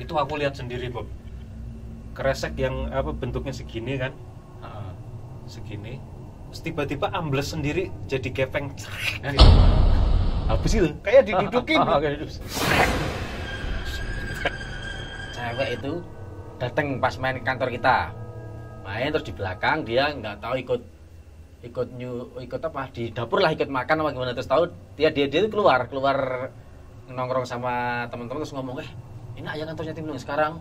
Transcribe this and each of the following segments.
Itu aku lihat sendiri, Bob. Kresek yang bentuknya segini kan. Segini. Terus tiba-tiba ambles sendiri jadi gepeng. Habis itu Kayak didudukin. cewek itu datang pas main kantor kita. Main terus di belakang dia nggak tahu ikut apa di dapur lah, ikut makan apa gimana, terus tahu dia itu keluar nongkrong sama teman-teman terus ngomong enak ya kantornya Tim Long sekarang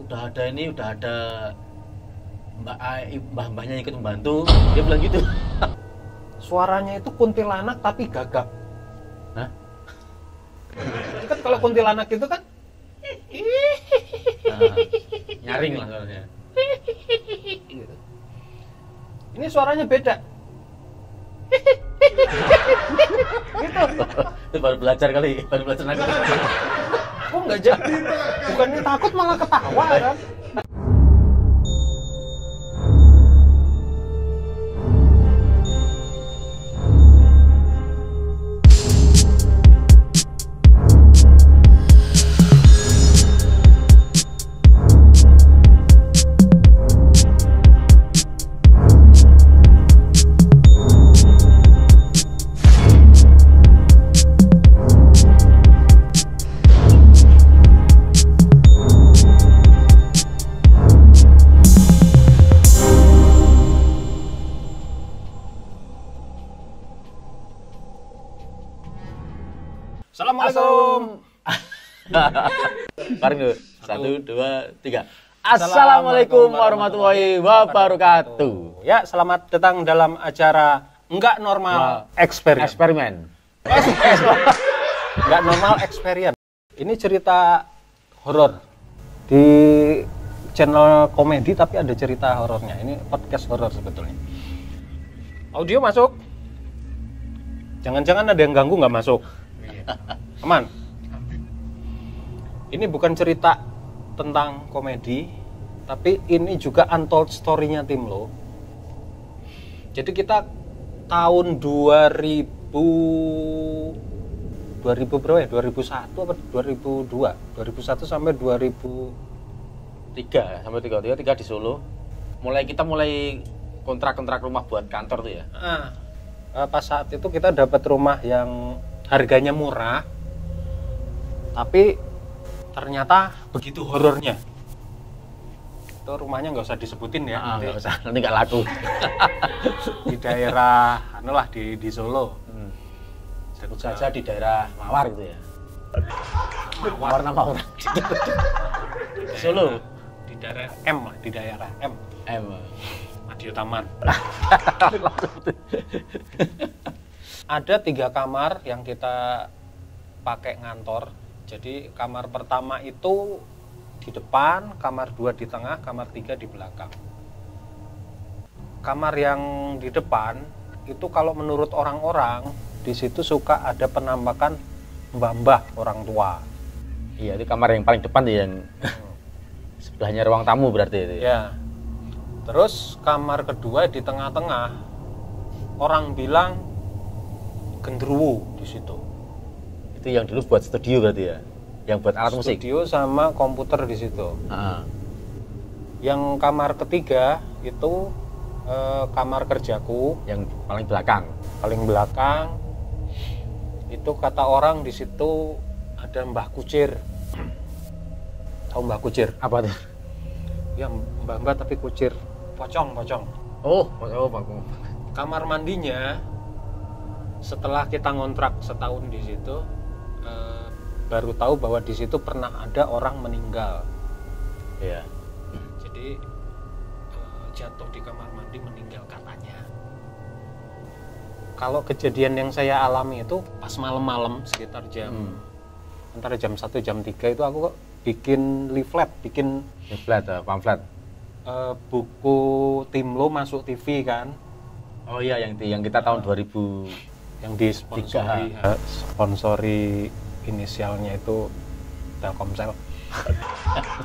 udah ada mbah-mbahnya ikut membantu, dia bilang gitu. Suaranya itu kuntilanak tapi gagap. Hah? Kan kalau kuntilanak itu kan Nyaring lah suaranya. ini suaranya beda. Gitu. Itu baru belajar nangkep. Aku nggak jadi, bukannya takut malah ketawa kan. Assalamualaikum. Bareng dulu. 1, 2, 3. Assalamualaikum warahmatullahi wabarakatuh. Ya, selamat datang dalam acara Enggak Normal Eksperimen. Enggak Normal Experience. Ini cerita horor di channel komedi tapi ada cerita horornya. Ini podcast horor sebetulnya. Audio masuk. Jangan-jangan ada yang ganggu nggak masuk. Aman. Ini bukan cerita tentang komedi, tapi ini juga untold story-nya Tim Lo. Jadi kita tahun 2000 berapa ya? 2001 apa 2002? 2001 sampai 3 di Solo. Kita mulai kontrak rumah buat kantor tuh ya. Pas saat itu kita dapat rumah yang harganya murah, tapi ternyata begitu horornya. Itu rumahnya nggak usah disebutin ya, nggak usah, nanti nggak laku. Di daerah, di Solo. Sebut saja di daerah Mawar gitu ya. Mawar nama orang. Solo. Di daerah M lah, di daerah M. Madiun Taman. Ada 3 kamar yang kita pakai ngantor. Jadi kamar pertama itu di depan, kamar 2 di tengah, kamar 3 di belakang. Kamar yang di depan itu kalau menurut orang-orang di situ suka ada penampakan mbah-mbah orang tua. Iya, itu kamar yang paling depan tuh yang sebelahnya ruang tamu berarti itu. Ya. Terus kamar kedua di tengah-tengah, orang bilang genderuwo di situ. Itu yang dulu buat studio berarti ya, yang buat alat musik. Studio sama komputer di situ. Yang kamar ketiga itu kamar kerjaku, yang paling belakang. Paling belakang itu kata orang di situ ada Mbah Kucir. Tahu Mbah Kucir? Apa tuh? Ya mbah-mbah tapi kucir. Pocong. Oh, Kamar mandinya setelah kita ngontrak setahun di situ, baru tahu bahwa di situ pernah ada orang meninggal. Iya. Jadi jatuh di kamar mandi meninggal katanya. Kalau kejadian yang saya alami itu pas malam-malam sekitar antara jam 1 jam 3 itu aku kok bikin pamflet. Buku Tim Lo masuk TV kan. Oh iya, yang kita tahun 2000 yang disponsori inisialnya itu Telkomsel.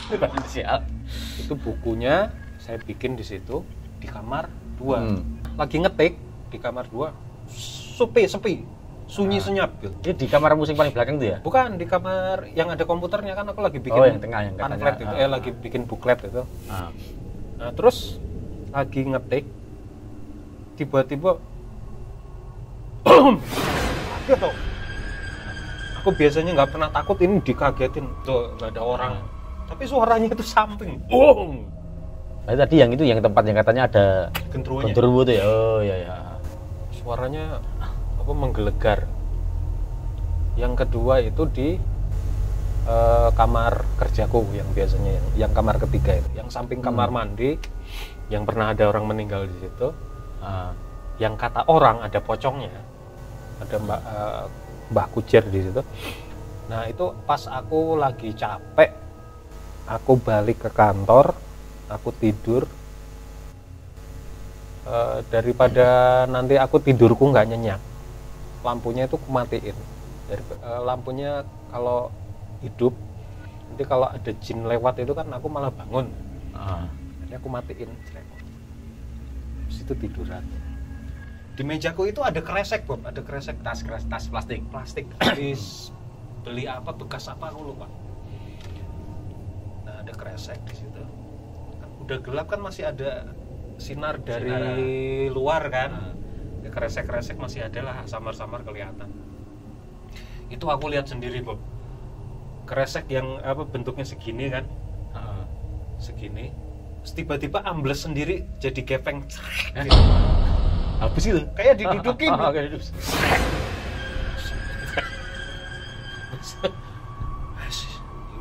Inisial. Itu bukunya saya bikin di situ di kamar 2. Lagi ngetik di kamar 2 sepi. sunyi senyap gitu. Ini di kamar musik paling belakang tuh ya? Bukan di kamar yang ada komputernya, kan aku lagi bikin yang tengah, yang pamflet katanya, itu, lagi bikin buklet itu. Nah, terus lagi ngetik, tiba-tiba gitu. Aku biasanya nggak pernah takut, ini dikagetin tuh nggak ada orang. Tapi suaranya itu samping. Nah, tadi yang itu yang tempat yang katanya ada genderuwo tuh ya. Oh iya. Suaranya apa menggelegar. Yang kedua itu di kamar kerjaku yang biasanya yang kamar ketiga itu, yang samping kamar mandi, yang pernah ada orang meninggal di situ. Yang kata orang ada pocongnya, ada Mbak Kucir di situ. Nah itu pas aku lagi capek, aku balik ke kantor, aku tidur, daripada nanti aku tidurku nggak nyenyak, lampunya itu kumatiin. Lampunya kalau hidup, nanti kalau ada jin lewat itu kan aku malah bangun. Jadi aku matiin, terus itu tiduran. Di mejaku itu ada kresek, Bob, ada kresek tas plastik habis beli apa bekas apa aku lupa. Nah ada kresek di situ. Udah gelap kan, masih ada sinar dari luar kan. Ya, kresek masih ada lah, samar-samar kelihatan. Itu aku lihat sendiri, Bob. Kresek yang apa bentuknya segini kan, segini. Terus tiba-tiba ambles sendiri jadi gepeng. Habis itu kayak didudukin.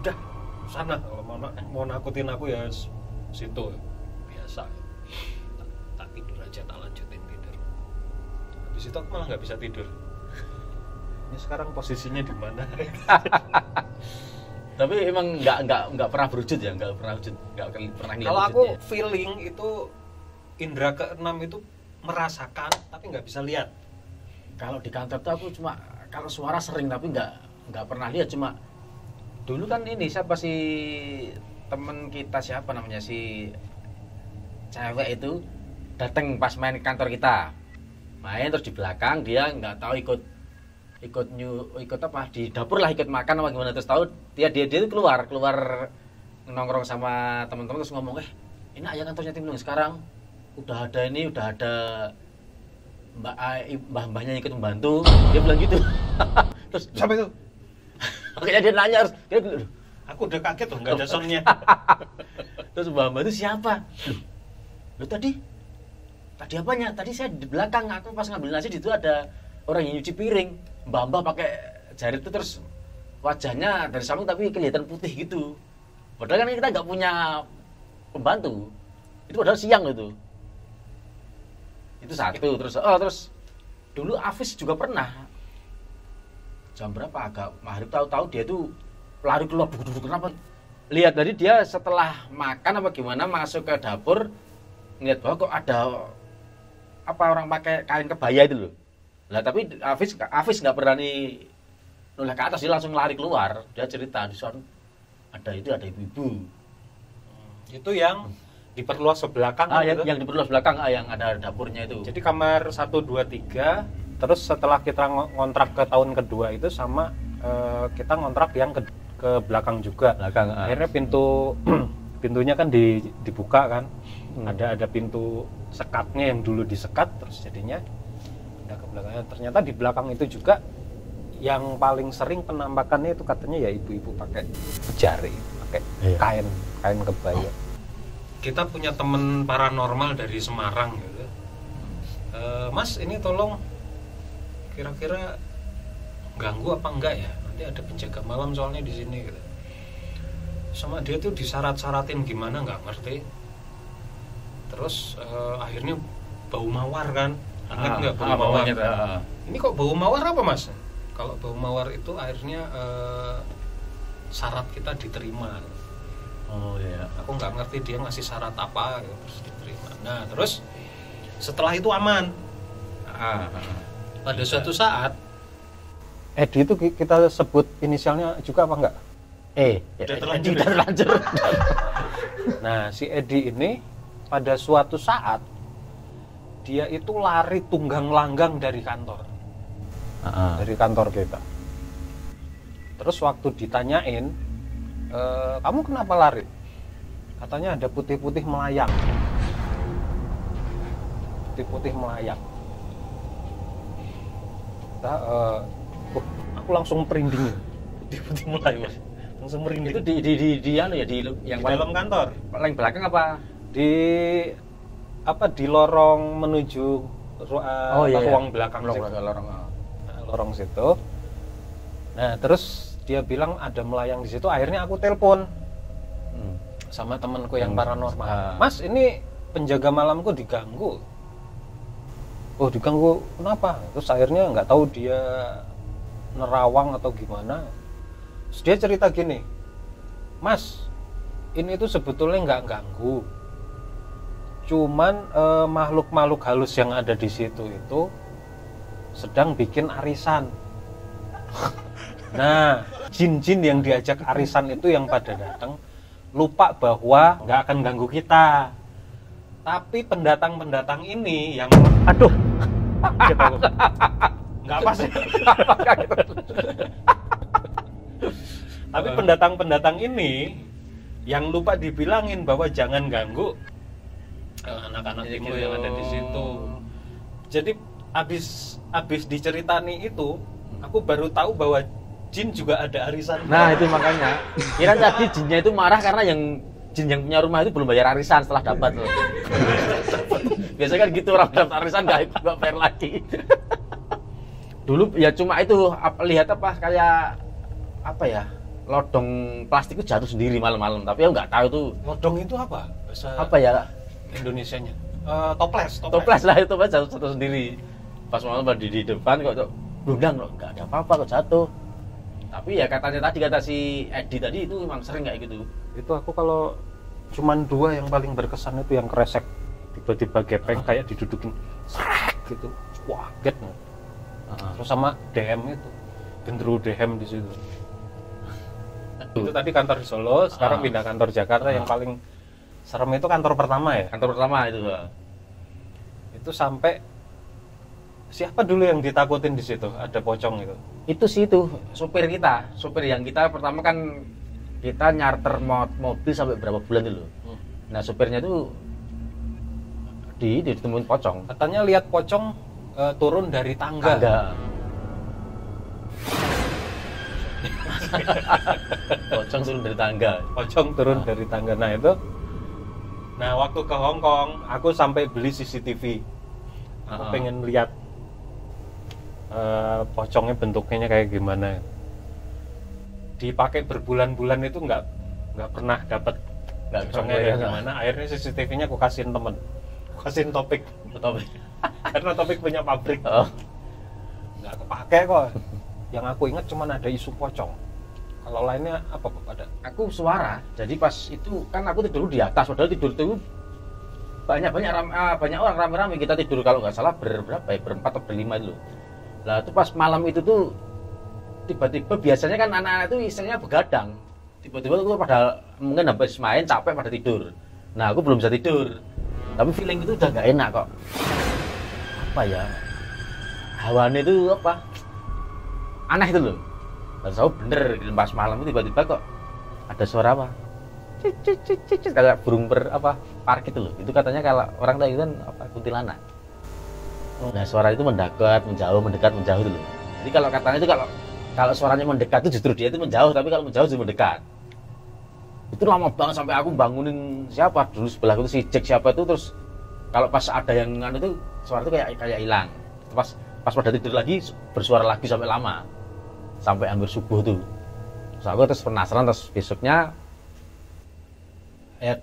Udah sana, kalau mau nakutin aku ya situ biasa. Tak tidur aja, tak lanjutin tidur. Habis itu aku malah nggak bisa tidur. Ini sekarang posisinya di mana? Tapi emang nggak pernah berwujud ya, nggak pernah ngeliat. Kalau aku feeling itu indera keenam itu merasakan tapi nggak bisa lihat. Kalau di kantor tuh aku cuma kalau suara sering tapi nggak pernah lihat. Cuma dulu kan ini siapa sih temen kita, siapa namanya, si cewek itu datang pas main kantor kita, main terus di belakang dia nggak tahu ikut apa di dapur lah, ikut makan apa gimana, terus tahu dia itu keluar nongkrong sama teman-teman terus ngomong ini ayah kantornya Timnung sekarang udah ada mbah-mbahnya ikut membantu, dia bilang gitu. Terus siapa itu? Makanya dia nanya, harus aku udah kaget tuh, nggak ada soundnya. Terus mbah-mbah itu siapa? Loh tadi apanya? Tadi saya di belakang, aku pas ngambil nasi itu ada orang yang nyuci piring, mbah-mbah pakai jari itu, terus wajahnya dari samping tapi kelihatan putih gitu. Padahal kan kita nggak punya pembantu. Itu padahal siang itu satu. Terus dulu Afis juga pernah jam berapa, agak maghrib, tahu-tahu dia tuh lari keluar, kenapa? Lihat dari dia setelah makan apa gimana masuk ke dapur, ngeliat bahwa kok ada apa orang pakai kain kebaya itu loh. Lah tapi Afis nggak berani noleh ke atas, dia langsung lari keluar. Dia cerita di sana ada ibu-ibu. Itu yang diperluas sebelakang. Yang diperluas belakang, yang ada dapurnya itu. Jadi kamar 1, 2, 3. Terus setelah kita ngontrak ke tahun kedua itu sama kita ngontrak yang ke belakang juga. Akhirnya pintunya kan dibuka kan. Ada pintu sekatnya yang dulu disekat, terus jadinya udah ke belakangnya. Ternyata di belakang itu juga yang paling sering penampakannya itu katanya ya ibu-ibu pakai jari, pakai kain kebaya. Kita punya temen paranormal dari Semarang gitu. Mas ini tolong kira-kira ganggu apa enggak ya? Nanti ada penjaga malam soalnya di sini gitu. Sama dia tuh disyarat-syaratin gimana nggak ngerti. Terus akhirnya bau mawar kan? Ingat nggak bau mawar? Ini kok bau mawar apa mas? Kalau bau mawar itu akhirnya syarat kita diterima. Oh iya. Aku nggak ngerti dia ngasih syarat apa gitu, terus diterima. Nah terus setelah itu aman. Pada suatu saat Edi itu kita sebut inisialnya juga apa enggak? Udah terlanjur. Nah si Edi ini pada suatu saat dia itu lari tunggang langgang dari kantor. dari kantor kita. Terus waktu ditanyain, kamu kenapa lari? Katanya ada putih-putih melayang. Putih-putih melayang. Aku langsung merinding. Putih-putih melayang. Langsung merinding. Itu di anu ya, di yang dalam kantor. Paling belakang apa? Di lorong menuju ruang belakang lorong situ. Nah, terus dia bilang ada melayang di situ. Akhirnya aku telepon sama temanku yang paranormal. Mas, ini penjaga malamku diganggu. Oh, diganggu kenapa? Terus akhirnya nggak tahu dia nerawang atau gimana. Terus dia cerita gini, Mas, ini tuh sebetulnya nggak ganggu. Cuman makhluk-makhluk halus yang ada di situ itu sedang bikin arisan. Nah, jin-jin yang diajak arisan itu yang pada datang lupa bahwa nggak akan ganggu kita. Tapi pendatang-pendatang ini yang aduh, gitu. Nggak pas. Tapi pendatang-pendatang ini yang lupa dibilangin bahwa jangan ganggu anak-anak timur yang ada di situ. Jadi abis diceritani itu, aku baru tahu bahwa jin juga ada arisan. Nah, itu makanya. Kira tadi jinnya itu marah karena jin yang punya rumah itu belum bayar arisan setelah dapat loh. Biasanya kan gitu, orang dapat arisan nggak bayar lagi. Dulu ya cuma itu lihat kayak apa ya, lodong plastik itu jatuh sendiri malam-malam, tapi aku nggak tahu itu lodong itu apa bahasa apa ya Indonesianya. Toples lah, itu jatuh sendiri pas malam di depan kok blundang loh, nggak ada apa-apa kok jatuh. Tapi ya katanya kata si Edi tadi itu memang sering kayak gitu. Itu aku kalau cuman 2 yang paling berkesan itu yang kresek tiba-tiba gepeng kayak didudukin gitu, wah kaget. Terus sama DM itu gendruwo DM di situ. Itu tadi kantor di Solo, sekarang pindah kantor Jakarta. Yang paling serem itu kantor pertama ya. Kantor pertama itu sampai siapa dulu yang ditakutin di situ? Ada pocong itu. Itu sih itu supir yang kita pertama kan kita nyarter mobil sampai berapa bulan dulu. Nah, supirnya itu ditemuin pocong. Katanya lihat pocong turun dari tangga. Pocong turun dari tangga. Pocong turun dari tangga. Nah itu. Nah, waktu ke Hong Kong, aku sampai beli CCTV. Aku pengen lihat pocongnya bentuknya kayak gimana. Dipakai berbulan-bulan itu nggak pernah dapat pocongnya kayak gimana. Akhirnya CCTV-nya aku kasihin temen, aku kasihin Topik. Karena Topik punya pabrik. Nggak kepake kok. Yang aku ingat cuma ada isu pocong. Kalau lainnya apa pada? Aku suara. Jadi pas itu kan aku tidur di atas, padahal tidur itu banyak orang rame-rame, kita tidur kalau nggak salah berapa ya, berempat atau berlima dulu. Lah itu pas malam itu tuh tiba-tiba biasanya kan anak-anak itu istilahnya begadang. Tiba-tiba tuh pada mungkin habis main capek pada tidur. Nah, aku belum bisa tidur. Tapi feeling itu udah nggak enak kok. Apa ya? Hawanya itu apa? Aneh itu loh. Dan saya bener pas malam itu tiba-tiba kok ada suara apa? Cicit kayak burung parkit itu loh. Itu katanya kalau orang tahu itu kan kuntilanak. Nah, suara itu mendekat, menjauh itu loh. Jadi kalau katanya itu kalau suaranya mendekat itu justru dia itu menjauh, tapi kalau menjauh justru mendekat. Itu lama banget sampai aku bangunin siapa dulu sebelahku itu si Jack siapa itu, terus kalau pas ada yang itu suara itu kayak hilang. Pas pada tidur lagi bersuara lagi sampai lama. Sampai hampir subuh tuh. Terus aku penasaran, terus besoknya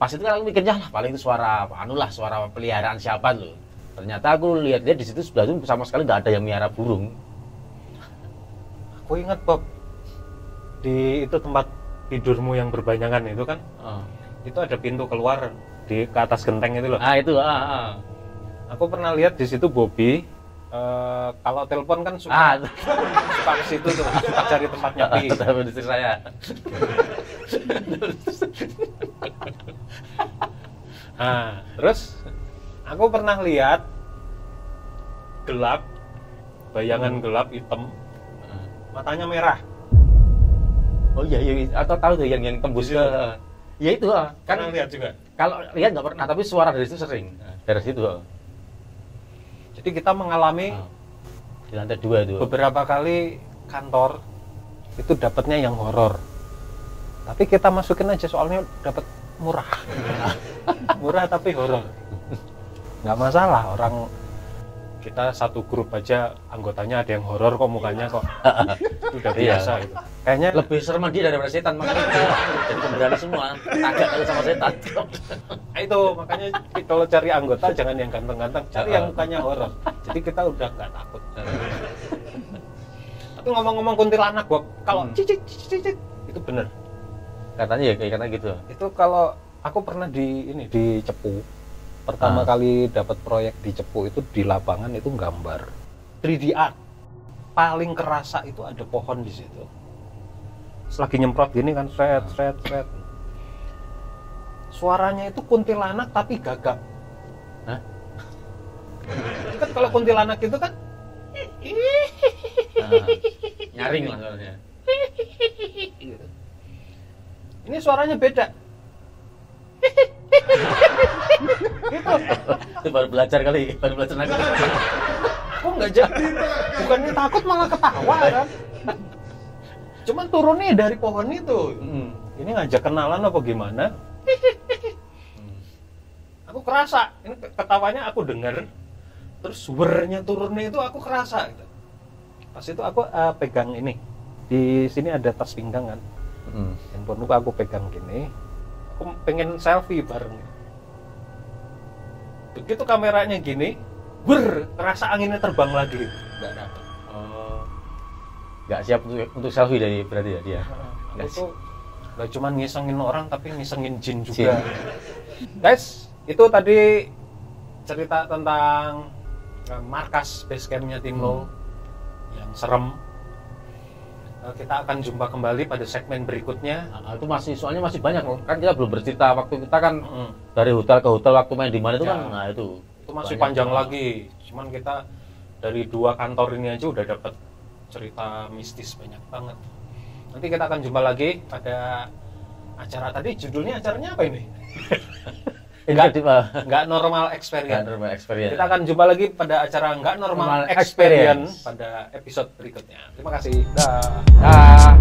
pas itu kan aku mikirnya lah paling itu suara suara peliharaan siapa loh. Ternyata aku lihat di situ sebelah itu sama sekali nggak ada yang miara burung. Aku ingat Bob, di itu tempat tidurmu yang berbanyangan itu kan, itu ada pintu keluar ke atas genteng itu loh. Itu. Aku pernah lihat di situ Bobby. Kalau telepon kan suka ke situ tuh, suka cari tempat nyepi. Telepon istri saya. Terus aku pernah lihat gelap bayangan gelap hitam, matanya merah. Oh iya, atau tahu tuh yang tembus ke, ya itu kan Pernah lihat juga. kalau lihat nggak pernah, tapi suara dari situ sering, dari situ. Jadi kita mengalami Di lantai 2 itu. beberapa kali kantor itu dapatnya yang horor. Tapi kita masukin aja soalnya dapat murah. Murah tapi horor. Nggak masalah, orang kita satu grup aja anggotanya ada yang horor kok mukanya kok. Itu udah biasa gitu. Kayaknya Lebih serem dia daripada setan, makanya kita jadi pemberani semua, agak takut sama setan. itu makanya kalau cari anggota jangan yang ganteng-ganteng, cari yang mukanya horor. Jadi kita udah nggak takut. Tapi ngomong-ngomong kuntilanak, gua kalau cicit itu bener. Katanya ya kayak karena gitu. Itu kalau aku pernah di Cepu. Pertama kali dapat proyek di Cepu itu di lapangan itu gambar 3D art. Paling kerasa itu ada pohon di situ. Selagi nyemprot gini kan sret. Suaranya itu kuntilanak tapi gagap. Hah? Kan kalau kuntilanak itu kan Nyaring lah suaranya. gitu. Ini suaranya beda. Gitu. Itu baru belajar kali, baru belajar lagi. Aku nggak jadi, bukannya takut malah ketawa kan. Cuman turunnya dari pohon itu. Ini ngajak kenalan apa gimana? Aku kerasa, ini ketawanya aku dengar, terus suaranya turunnya itu aku kerasa. Gitu. Pas itu aku pegang ini, di sini ada tas pinggang kan. Handphone aku pegang gini, aku pengen selfie bareng. Begitu kameranya gini, kerasa anginnya terbang lagi. Nggak dapet. Nggak siap untuk selfie dari berarti ya dia. Aku tuh nggak cuma ngisengin orang, tapi ngisengin jin juga. Guys, itu tadi cerita tentang markas base campnya Timlo yang serem. Kita akan jumpa kembali pada segmen berikutnya. Itu soalnya masih banyak loh. Kan kita belum bercerita waktu kita kan dari hotel ke hotel waktu main di mana itu kan. Nah itu masih panjang lagi. Cuman kita dari 2 kantor ini aja udah dapat cerita mistis banyak banget. Nanti kita akan jumpa lagi pada acara tadi. Judulnya acaranya apa ini? Nggak normal experience. Kita akan jumpa lagi pada acara nggak normal experience pada episode berikutnya. Terima kasih. Dah.